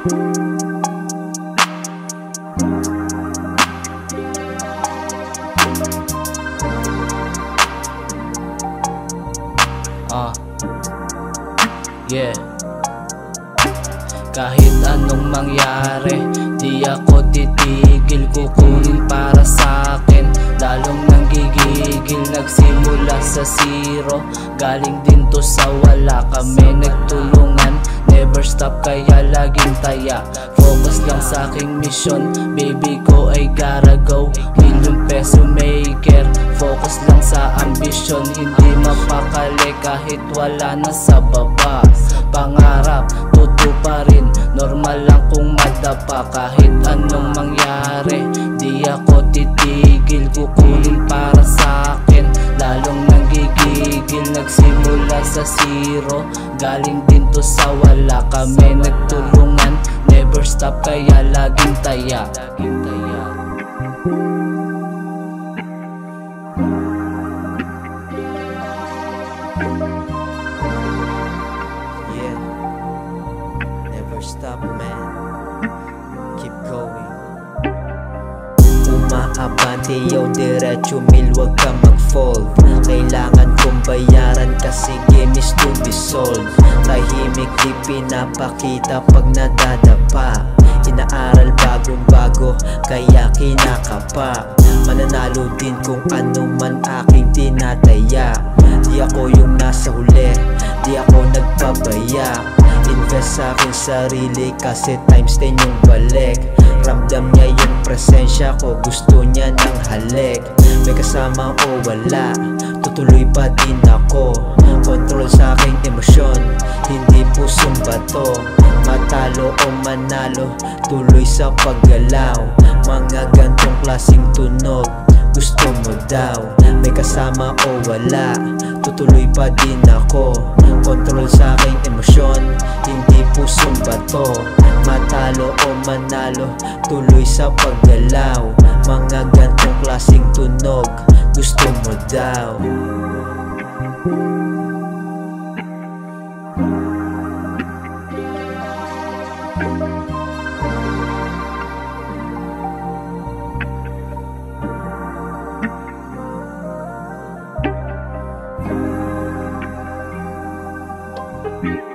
Yeah. Kahit anong mangyari, di ako titigil, kukunin para sa akin. Lalong nanggigigil, nagsimula sa zero, galing din to sa wala. Kami nagtulungan, never stop kaya laging taya. Focus lang sa aking mission, baby ko ay gotta go. Million peso maker, focus lang sa ambisyon. Hindi mapakali kahit wala na sa baba. Pangarap, tutuparin, normal lang kung madapa. Kahit anong mangyari, di ako titigil, kukunin para sa akin. Lalong nanggigigil, nagsimula sa zero, galing din to sa wala. Kami nagtulungan, never stop kaya laging taya. Yeah, never stop man, keep going. Umaabante yo diretso mil, wag ka mag-fold. Kailangan kong bayaran kasi game is to be sold. Tahimik di pinapakita pag nadadapa. Inaaral bagong-bago kaya kinakapa. Mananalo din kung ano man aking tinataya. Di ako yung nasa huli, di ako nagpabaya. Invest sa aking sarili kasi times 10 yung balik. Ramdam niya yung presensya ko, gusto niya ng halik. May kasama o wala, tutuloy pa din ako. Control sa aking emosyon, hindi pusong bato. Matalo o manalo, tuloy sa paggalaw. Mga gantong klaseng tunog, gusto mo daw. May kasama o wala, tutuloy pa din ako. Control sa aking emosyon, hindi pusong bato. Matalo o manalo, tuloy sa paggalaw. Mga gantong klaseng tunog, gusto mo daw. Thank you.